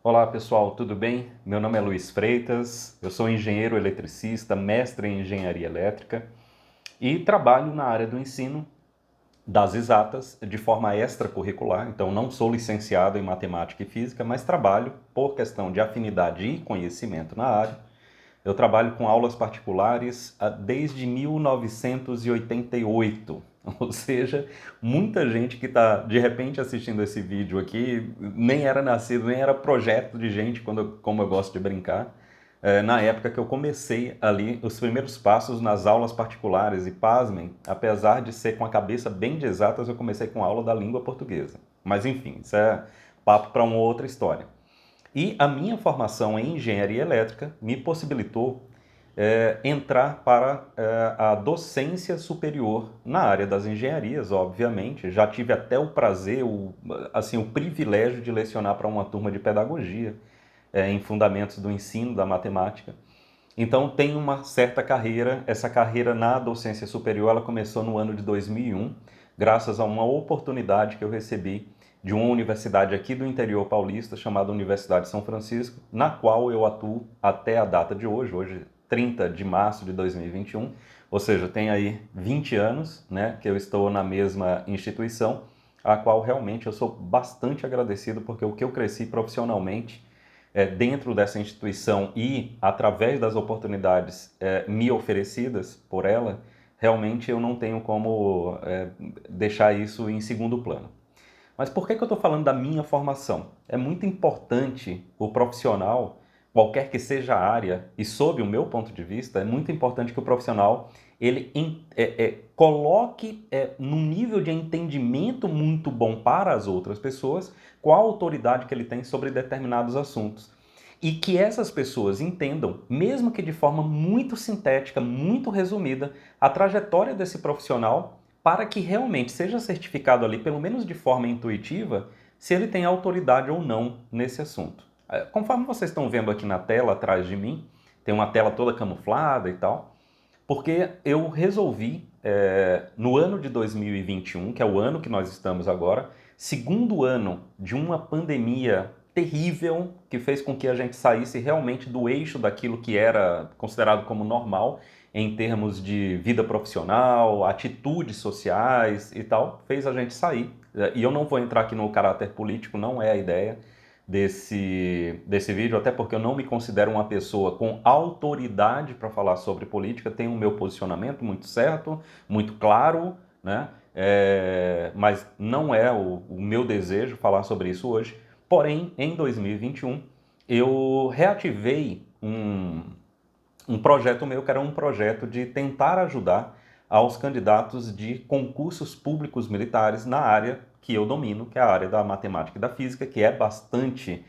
Olá pessoal, tudo bem? Meu nome é Luiz Freitas, eu sou engenheiro eletricista, mestre em engenharia elétrica e trabalho na área do ensino das exatas de forma extracurricular, então não sou licenciado em matemática e física, mas trabalho por questão de afinidade e conhecimento na área. Eu trabalho com aulas particulares desde 1988, ou seja, muita gente que está de repente assistindo esse vídeo aqui nem era nascido, nem era projeto de gente, como eu gosto de brincar, na época que eu comecei ali os primeiros passos nas aulas particulares. E pasmem, apesar de ser com a cabeça bem de exatas, eu comecei com aula da língua portuguesa. Mas enfim, isso é papo para uma outra história. E a minha formação em engenharia elétrica me possibilitou entrar para a docência superior na área das engenharias, obviamente. Já tive até o prazer, o privilégio de lecionar para uma turma de pedagogia em fundamentos do ensino da matemática. Então tem uma certa carreira. Essa carreira na docência superior ela começou no ano de 2001, graças a uma oportunidade que eu recebi de uma universidade aqui do interior paulista, chamada Universidade de São Francisco, na qual eu atuo até a data de hoje 30 de março de 2021, ou seja, tem aí 20 anos, né, que eu estou na mesma instituição, a qual realmente eu sou bastante agradecido, porque o que eu cresci profissionalmente dentro dessa instituição e através das oportunidades me oferecidas por ela, realmente eu não tenho como deixar isso em segundo plano. Mas por que eu estou falando da minha formação? É muito importante o profissional, qualquer que seja a área, e sob o meu ponto de vista, é muito importante que o profissional ele coloque num nível de entendimento muito bom para as outras pessoas qual a autoridade que ele tem sobre determinados assuntos. E que essas pessoas entendam, mesmo que de forma muito sintética, muito resumida, a trajetória desse profissional para que realmente seja certificado ali, pelo menos de forma intuitiva, se ele tem autoridade ou não nesse assunto. Conforme vocês estão vendo aqui na tela atrás de mim, tem uma tela toda camuflada e tal, porque eu resolvi, no ano de 2021, que é o ano que nós estamos agora, segundo ano de uma pandemia terrível que fez com que a gente saísse realmente do eixo daquilo que era considerado como normal em termos de vida profissional, atitudes sociais e tal, fez a gente sair. E eu não vou entrar aqui no caráter político, não é a ideia desse vídeo, até porque eu não me considero uma pessoa com autoridade para falar sobre política, tenho o meu posicionamento muito certo, muito claro, né? Mas não é o meu desejo falar sobre isso hoje. Porém, em 2021, eu reativei um projeto meu que era um projeto de tentar ajudar aos candidatos de concursos públicos militares na área que eu domino, que é a área da matemática e da física, que é bastante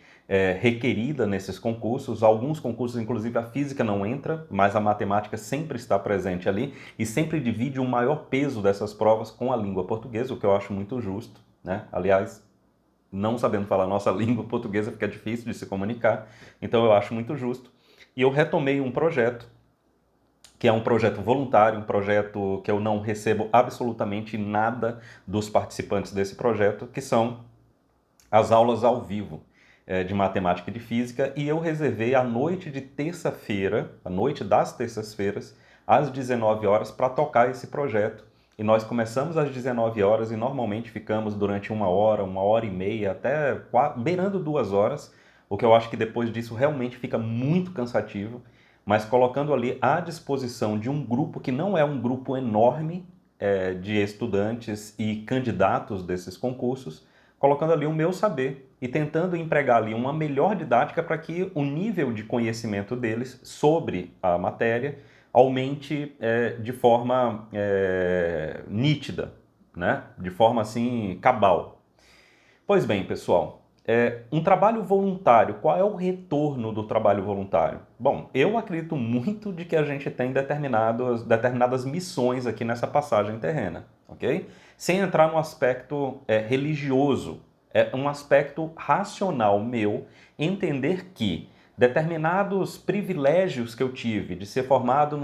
requerida nesses concursos. Alguns concursos, inclusive, a física não entra, mas a matemática sempre está presente ali e sempre divide o maior peso dessas provas com a língua portuguesa, o que eu acho muito justo, né? Aliás, não sabendo falar nossa língua portuguesa fica difícil de se comunicar, então eu acho muito justo. E eu retomei um projeto que é um projeto voluntário, um projeto que eu não recebo absolutamente nada dos participantes desse projeto, que são as aulas ao vivo de matemática e de física, e eu reservei a noite de terça-feira, a noite das terças-feiras, às 19 horas, para tocar esse projeto. E nós começamos às 19 horas e normalmente ficamos durante uma hora e meia, até beirando 2 horas, o que eu acho que depois disso realmente fica muito cansativo, mas colocando ali à disposição de um grupo que não é um grupo enorme de estudantes e candidatos desses concursos, colocando ali o meu saber e tentando empregar ali uma melhor didática para que o nível de conhecimento deles sobre a matéria aumente de forma nítida, né? De forma assim cabal. Pois bem, pessoal, um trabalho voluntário, qual é o retorno do trabalho voluntário? Bom, eu acredito muito de que a gente tem determinadas missões aqui nessa passagem terrena, ok? Sem entrar no aspecto religioso, é um aspecto racional meu entender que determinados privilégios que eu tive de ser formado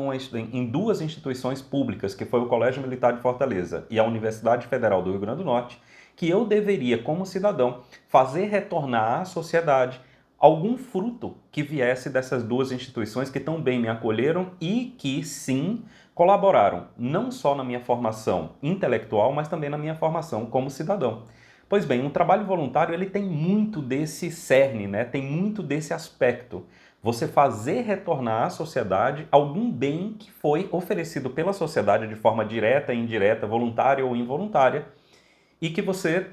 em duas instituições públicas, que foi o Colégio Militar de Fortaleza e a Universidade Federal do Rio Grande do Norte, que eu deveria, como cidadão, fazer retornar à sociedade algum fruto que viesse dessas duas instituições que tão bem me acolheram e que, sim, colaboraram não só na minha formação intelectual, mas também na minha formação como cidadão. Pois bem, um trabalho voluntário ele tem muito desse cerne, né? Tem muito desse aspecto. Você fazer retornar à sociedade algum bem que foi oferecido pela sociedade de forma direta e indireta, voluntária ou involuntária, e que você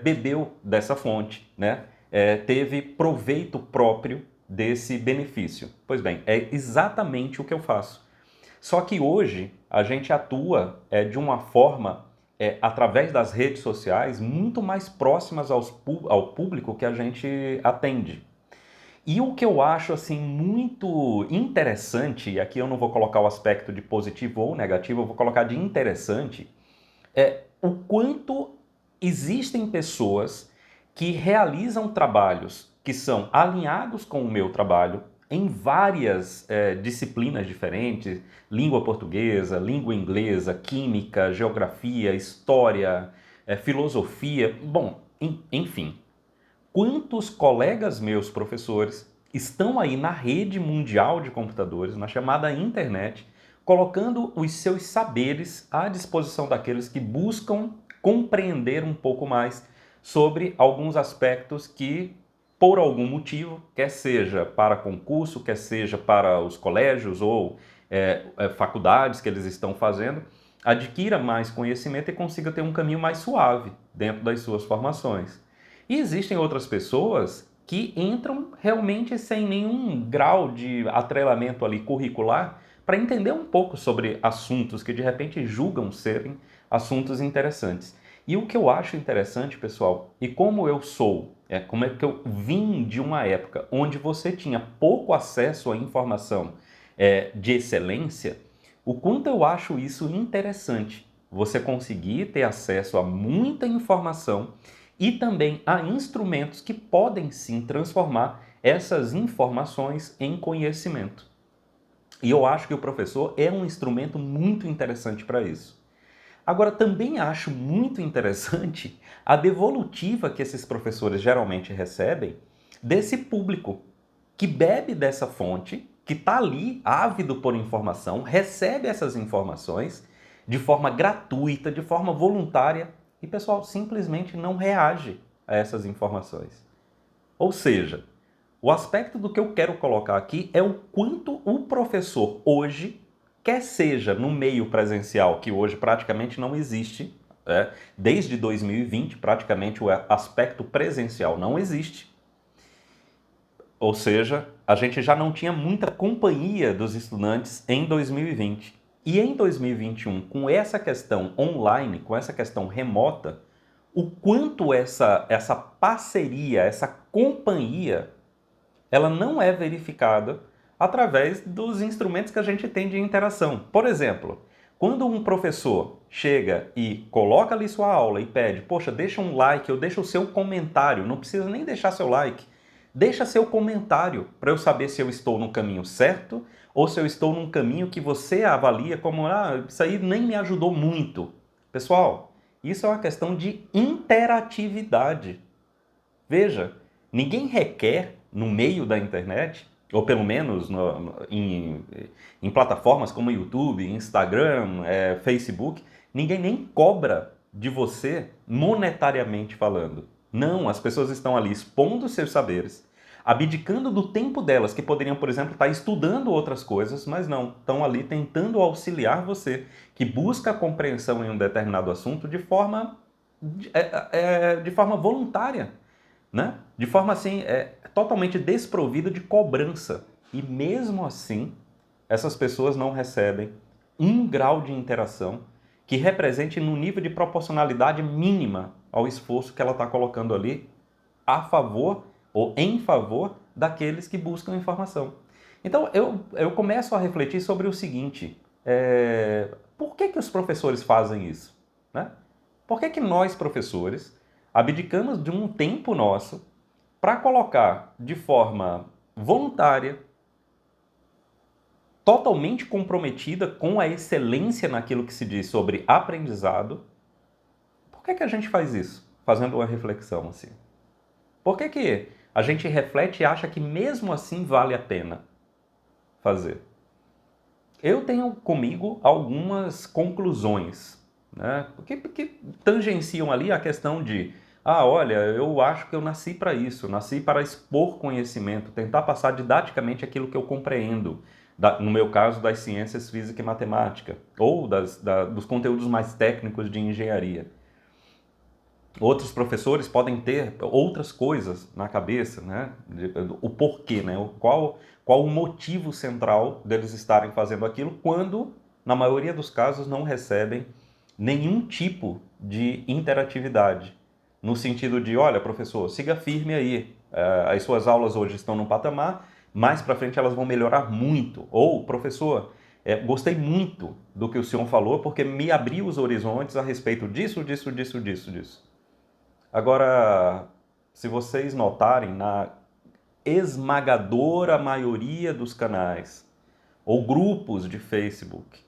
bebeu dessa fonte, né? Teve proveito próprio desse benefício. Pois bem, é exatamente o que eu faço. Só que hoje a gente atua de uma forma, através das redes sociais, muito mais próximas ao público que a gente atende. E o que eu acho assim muito interessante, e aqui eu não vou colocar o aspecto de positivo ou negativo, eu vou colocar de interessante, é o quanto existem pessoas que realizam trabalhos que são alinhados com o meu trabalho em várias disciplinas diferentes, língua portuguesa, língua inglesa, química, geografia, história, filosofia, bom, enfim. Quantos colegas meus professores estão aí na rede mundial de computadores, na chamada internet, colocando os seus saberes à disposição daqueles que buscam compreender um pouco mais sobre alguns aspectos que, por algum motivo, quer seja para concurso, quer seja para os colégios ou faculdades que eles estão fazendo, adquira mais conhecimento e consiga ter um caminho mais suave dentro das suas formações. E existem outras pessoas que entram realmente sem nenhum grau de atrelamento ali curricular para entender um pouco sobre assuntos que de repente julgam serem assuntos interessantes. E o que eu acho interessante, pessoal, e como eu sou, como é que eu vim de uma época onde você tinha pouco acesso à informação de excelência, o quanto eu acho isso interessante. Você conseguir ter acesso a muita informação e também a instrumentos que podem sim transformar essas informações em conhecimento. E eu acho que o professor é um instrumento muito interessante para isso. Agora, também acho muito interessante a devolutiva que esses professores geralmente recebem desse público que bebe dessa fonte, que está ali ávido por informação, recebe essas informações de forma gratuita, de forma voluntária, e pessoal simplesmente não reage a essas informações. Ou seja, o aspecto do que eu quero colocar aqui é o quanto o professor hoje, quer seja no meio presencial, que hoje praticamente não existe, desde 2020 praticamente o aspecto presencial não existe, ou seja, a gente já não tinha muita companhia dos estudantes em 2020. E em 2021, com essa questão online, com essa questão remota, o quanto essa parceria, essa companhia, ela não é verificada através dos instrumentos que a gente tem de interação. Por exemplo, quando um professor chega e coloca ali sua aula e pede, poxa, deixa um like ou deixa o seu comentário, não precisa nem deixar seu like, deixa seu comentário para eu saber se eu estou no caminho certo ou se eu estou num caminho que você avalia como, isso aí nem me ajudou muito. Pessoal, isso é uma questão de interatividade. Veja, ninguém requer no meio da internet, ou pelo menos em plataformas como YouTube, Instagram, Facebook, ninguém nem cobra de você monetariamente falando. Não, as pessoas estão ali expondo seus saberes, abdicando do tempo delas, que poderiam, por exemplo, estar estudando outras coisas, mas não, estão ali tentando auxiliar você, que busca a compreensão em um determinado assunto de forma voluntária, né? De forma assim, totalmente desprovida de cobrança. E mesmo assim, essas pessoas não recebem um grau de interação que represente no nível de proporcionalidade mínima ao esforço que ela está colocando ali a favor ou em favor daqueles que buscam informação. Então, eu começo a refletir sobre o seguinte, por que os professores fazem isso? Né? Por que nós, professores, abdicamos de um tempo nosso para colocar de forma voluntária, totalmente comprometida com a excelência naquilo que se diz sobre aprendizado? Por que a gente faz isso? Fazendo uma reflexão assim. Por que a gente reflete e acha que mesmo assim vale a pena fazer. Eu tenho comigo algumas conclusões, né? Porque tangenciam ali a questão de, olha, eu acho que eu nasci para isso, nasci para expor conhecimento, tentar passar didaticamente aquilo que eu compreendo, no meu caso, das ciências física e matemática, ou dos conteúdos mais técnicos de engenharia. Outros professores podem ter outras coisas na cabeça, né? O porquê, né? Qual o motivo central deles estarem fazendo aquilo quando, na maioria dos casos, não recebem nenhum tipo de interatividade. No sentido de, olha, professor, siga firme aí, as suas aulas hoje estão no patamar, mais para frente elas vão melhorar muito. Ou, professor, gostei muito do que o senhor falou porque me abriu os horizontes a respeito disso, disso, disso, disso, disso. Agora, se vocês notarem, na esmagadora maioria dos canais ou grupos de Facebook,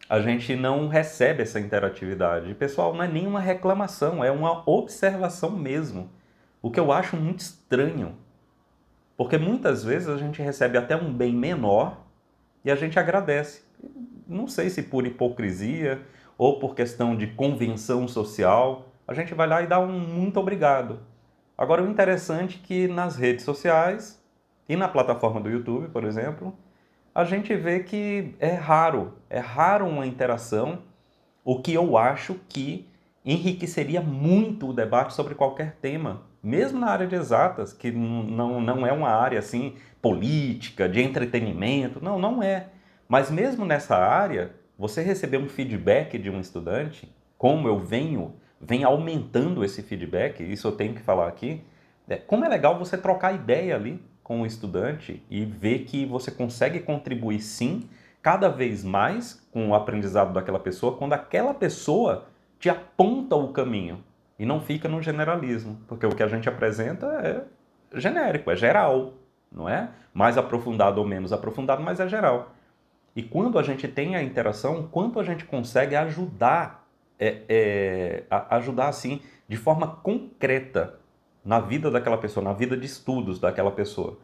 a gente não recebe essa interatividade. Pessoal, não é nenhuma reclamação, é uma observação mesmo. O que eu acho muito estranho. Porque muitas vezes a gente recebe até um bem menor e a gente agradece. Não sei se por hipocrisia ou por questão de convenção social, a gente vai lá e dá um muito obrigado. Agora, o interessante é que nas redes sociais e na plataforma do YouTube, por exemplo, a gente vê que é raro uma interação, o que eu acho que enriqueceria muito o debate sobre qualquer tema, mesmo na área de exatas, que não é uma área assim política, de entretenimento, não é. Mas mesmo nessa área, você receber um feedback de um estudante, como eu venho aumentando esse feedback, isso eu tenho que falar aqui, como é legal você trocar ideia ali com o estudante e ver que você consegue contribuir sim, cada vez mais com o aprendizado daquela pessoa, quando aquela pessoa te aponta o caminho e não fica no generalismo, porque o que a gente apresenta é genérico, é geral, não é? Mais aprofundado ou menos aprofundado, mas é geral. E quando a gente tem a interação, quanto a gente consegue ajudar, ajudar assim, de forma concreta na vida daquela pessoa, na vida de estudos daquela pessoa.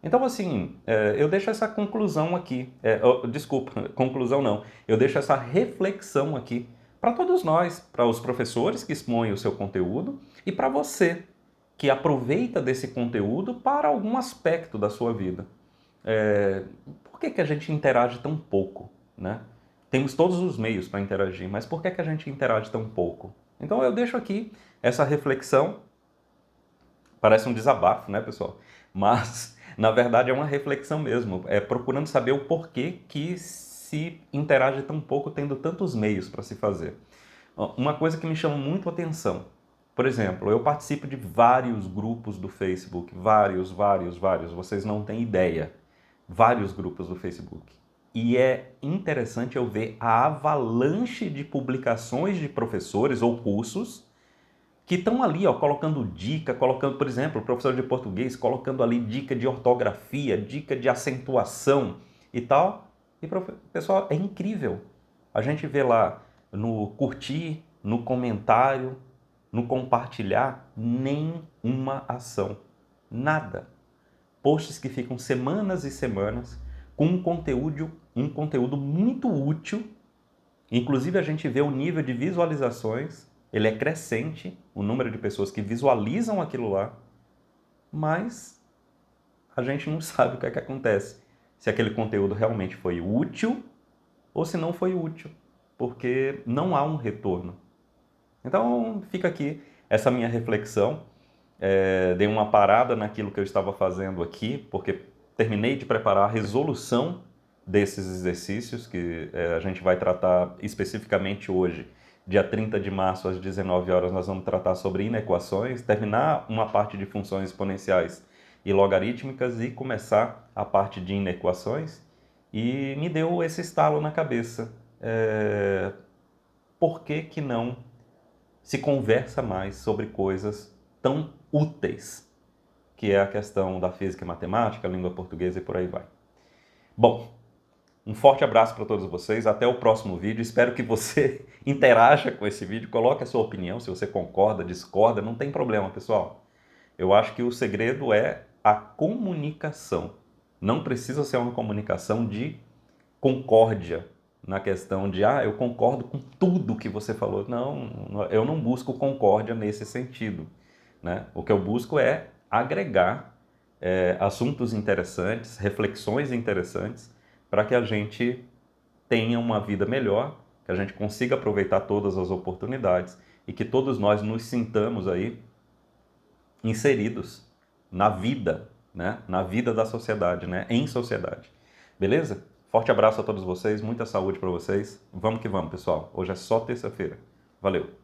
Então, assim, eu deixo essa conclusão aqui. Desculpa, conclusão não. Eu deixo essa reflexão aqui para todos nós, para os professores que expõem o seu conteúdo e para você que aproveita desse conteúdo para algum aspecto da sua vida. Por que a gente interage tão pouco, né? Temos todos os meios para interagir, mas por que a gente interage tão pouco? Então eu deixo aqui essa reflexão. Parece um desabafo, né, pessoal? Mas, na verdade, é uma reflexão mesmo. Procurando saber o porquê que se interage tão pouco, tendo tantos meios para se fazer. Uma coisa que me chama muito a atenção. Por exemplo, eu participo de vários grupos do Facebook. Vários. Vocês não têm ideia. Vários grupos do Facebook. E é interessante eu ver a avalanche de publicações de professores ou cursos que estão ali, ó, colocando dica, colocando, por exemplo, o professor de português, colocando ali dica de ortografia, dica de acentuação e tal. E, pessoal, é incrível. A gente vê lá no curtir, no comentário, no compartilhar, nem uma ação. Nada. Posts que ficam semanas e semanas com um conteúdo muito útil. Inclusive, a gente vê o nível de visualizações, ele é crescente, o número de pessoas que visualizam aquilo lá, mas a gente não sabe o que é que acontece. Se aquele conteúdo realmente foi útil ou se não foi útil, porque não há um retorno. Então, fica aqui essa minha reflexão. Dei uma parada naquilo que eu estava fazendo aqui, porque terminei de preparar a resolução desses exercícios que a gente vai tratar especificamente hoje, dia 30 de março às 19 horas, nós vamos tratar sobre inequações, terminar uma parte de funções exponenciais e logarítmicas e começar a parte de inequações. E me deu esse estalo na cabeça. Por que que não se conversa mais sobre coisas tão úteis, que é a questão da física e matemática, língua portuguesa e por aí vai. Bom, um forte abraço para todos vocês, até o próximo vídeo, espero que você interaja com esse vídeo, coloque a sua opinião, se você concorda, discorda, não tem problema, pessoal. Eu acho que o segredo é a comunicação. Não precisa ser uma comunicação de concórdia, na questão de, eu concordo com tudo que você falou. Não, eu não busco concórdia nesse sentido, né? O que eu busco é agregar assuntos interessantes, reflexões interessantes, para que a gente tenha uma vida melhor, que a gente consiga aproveitar todas as oportunidades e que todos nós nos sintamos aí inseridos na vida, né? Na vida da sociedade, né? Em sociedade. Beleza? Forte abraço a todos vocês, muita saúde para vocês. Vamos que vamos, pessoal. Hoje é só terça-feira. Valeu!